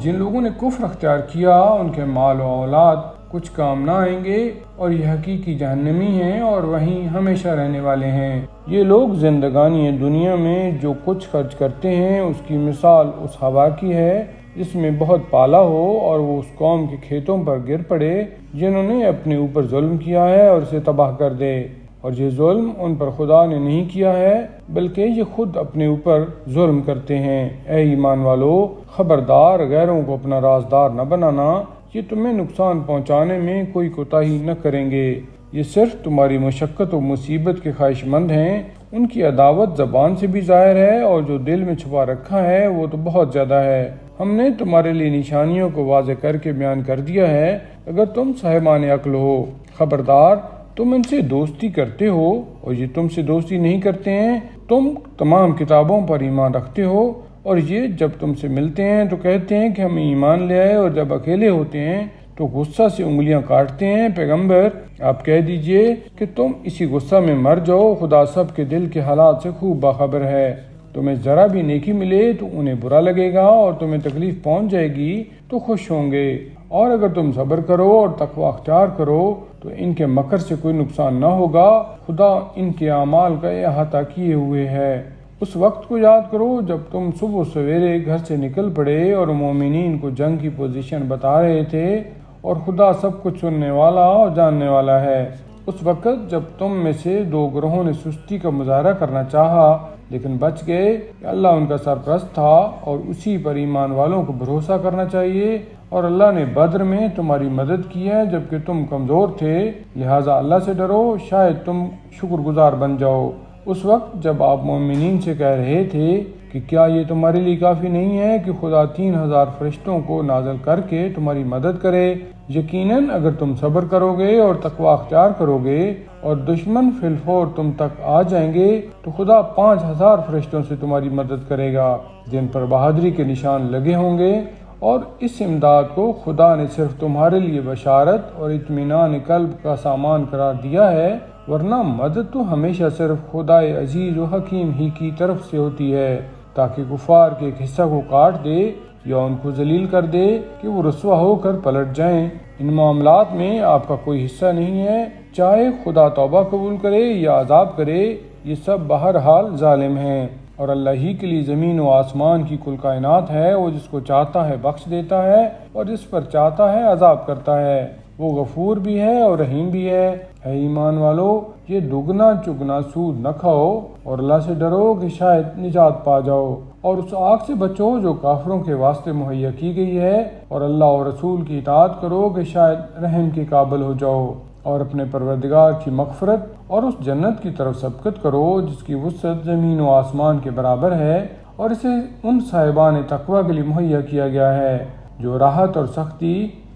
جن لوگوں نے کفر اختیار کیا ان کے مال و اولاد کچھ کام نہ آئیں گے اور یہ حقیقی جہنمی ہیں اور وہیں ہمیشہ رہنے والے ہیں۔ یہ لوگ زندگانی دنیا میں جو کچھ خرچ کرتے ہیں اس کی مثال اس ہوا کی ہے جس میں بہت پالا ہو اور وہ اس قوم کے کھیتوں پر گر پڑے جنہوں نے اپنے اوپر ظلم کیا ہے اور اسے تباہ کر دے، اور یہ ظلم ان پر خدا نے نہیں کیا ہے بلکہ یہ خود اپنے اوپر ظلم کرتے ہیں۔ اے ایمان والو، خبردار غیروں کو اپنا رازدار نہ بنانا، یہ تمہیں نقصان پہنچانے میں کوئی کوتاہی نہ کریں گے، یہ صرف تمہاری مشقت و مصیبت کے خواہش مند ہیں۔ ان کی عداوت زبان سے بھی ظاہر ہے اور جو دل میں چھپا رکھا ہے وہ تو بہت زیادہ ہے۔ ہم نے تمہارے لیے نشانیوں کو واضح کر کے بیان کر دیا ہے اگر تم صاحبان عقل ہو۔ خبردار، تم ان سے دوستی کرتے ہو اور یہ تم سے دوستی نہیں کرتے ہیں۔ تم تمام کتابوں پر ایمان رکھتے ہو اور یہ جب تم سے ملتے ہیں تو کہتے ہیں کہ ہم ایمان لے آئے، اور جب اکیلے ہوتے ہیں تو غصہ سے انگلیاں کاٹتے ہیں۔ پیغمبر، آپ کہہ دیجئے کہ تم اسی غصہ میں مر جاؤ، خدا سب کے دل کے حالات سے خوب باخبر ہے۔ تمہیں ذرا بھی نیکی ملے تو انہیں برا لگے گا اور تمہیں تکلیف پہنچ جائے گی تو خوش ہوں گے، اور اگر تم صبر کرو اور تقوی اختیار کرو تو ان کے مکر سے کوئی نقصان نہ ہوگا، خدا ان کے اعمال کا احاطہ کیے ہوئے ہے۔ اس وقت کو یاد کرو جب تم صبح سویرے گھر سے نکل پڑے اور مومنین کو جنگ کی پوزیشن بتا رہے تھے، اور خدا سب کچھ سننے والا اور جاننے والا ہے۔ اس وقت جب تم میں سے دو گروہوں نے سستی کا مظاہرہ کرنا چاہا لیکن بچ گئے کہ اللہ ان کا سرپرست تھا اور اسی پر ایمان والوں کو بھروسہ کرنا چاہیے، اور اللہ نے بدر میں تمہاری مدد کی ہے جبکہ تم کمزور تھے، لہٰذا اللہ سے ڈرو، شاید تم شکر گزار بن جاؤ۔ اس وقت جب آپ مومنین سے کہہ رہے تھے کہ کیا یہ تمہارے لیے کافی نہیں ہے کہ خدا 3000 فرشتوں کو نازل کر کے تمہاری مدد کرے؟ یقیناً اگر تم صبر کرو گے اور تقوی اختیار کرو گے اور دشمن فی الفور تم تک آ جائیں گے تو خدا 5000 فرشتوں سے تمہاری مدد کرے گا جن پر بہادری کے نشان لگے ہوں گے، اور اس امداد کو خدا نے صرف تمہارے لیے بشارت اور اطمینان قلب کا سامان قرار دیا ہے، ورنہ مدد تو ہمیشہ صرف خدا عزیز و حکیم ہی کی طرف سے ہوتی ہے تاکہ کفار کے ایک حصہ کو کاٹ دے یا ان کو ذلیل کر دے کہ وہ رسوا ہو کر پلٹ جائیں۔ ان معاملات میں آپ کا کوئی حصہ نہیں ہے، چاہے خدا توبہ قبول کرے یا عذاب کرے، یہ سب بہرحال ظالم ہیں، اور اللہ ہی کے لیے زمین و آسمان کی کل کائنات ہے۔ وہ جس کو چاہتا ہے بخش دیتا ہے اور جس پر چاہتا ہے عذاب کرتا ہے، وہ غفور بھی ہے اور رحیم بھی ہے۔ اے ایمان والو، یہ دگنا چگنا سود نہ کھاؤ اور اللہ سے ڈرو کہ شاید نجات پا جاؤ، اور اس آگ سے بچو جو کافروں کے واسطے مہیا کی گئی ہے، اور اللہ اور رسول کی اطاعت کرو کہ شاید رحم کے قابل ہو جاؤ، اور اپنے پروردگار کی مغفرت اور اس جنت کی طرف سبقت کرو جس کی وسعت زمین و آسمان کے برابر ہے، اور اسے ان صاحبان تقوی کے لیے مہیا کیا گیا ہے جو راحت اور سختی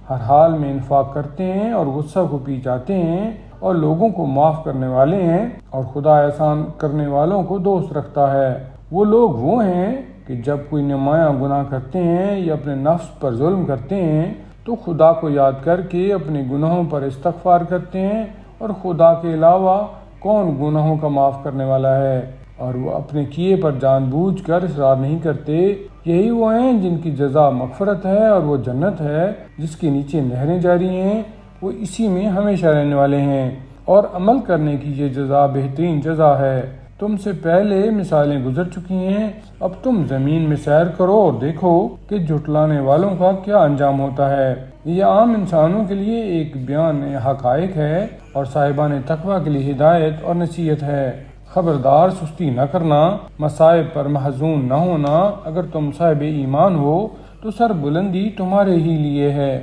ہر حال میں انفاق کرتے ہیں اور غصہ کو پی جاتے ہیں اور لوگوں کو معاف کرنے والے ہیں، اور خدا احسان کرنے والوں کو دوست رکھتا ہے۔ وہ لوگ وہ ہیں کہ جب کوئی نمایاں گناہ کرتے ہیں یا اپنے نفس پر ظلم کرتے ہیں تو خدا کو یاد کر کے اپنے گناہوں پر استغفار کرتے ہیں، اور خدا کے علاوہ کون گناہوں کا معاف کرنے والا ہے، اور وہ اپنے کیے پر جان بوجھ کر اصرار نہیں کرتے۔ یہی وہ ہیں جن کی جزا مغفرت ہے اور وہ جنت ہے جس کے نیچے نہریں جاری ہیں، وہ اسی میں ہمیشہ رہنے والے ہیں، اور عمل کرنے کی یہ جزا بہترین جزا ہے۔ تم سے پہلے مثالیں گزر چکی ہیں، اب تم زمین میں سیر کرو اور دیکھو کہ جھٹلانے والوں کا کیا انجام ہوتا ہے۔ یہ عام انسانوں کے لیے ایک بیان حقائق ہے اور صاحبان تقوی کے لیے ہدایت اور نصیحت ہے۔ خبردار، سستی نہ کرنا، مصائب پر محزون نہ ہونا، اگر تم صاحب ایمان ہو تو سر بلندی تمہارے ہی لیے ہے۔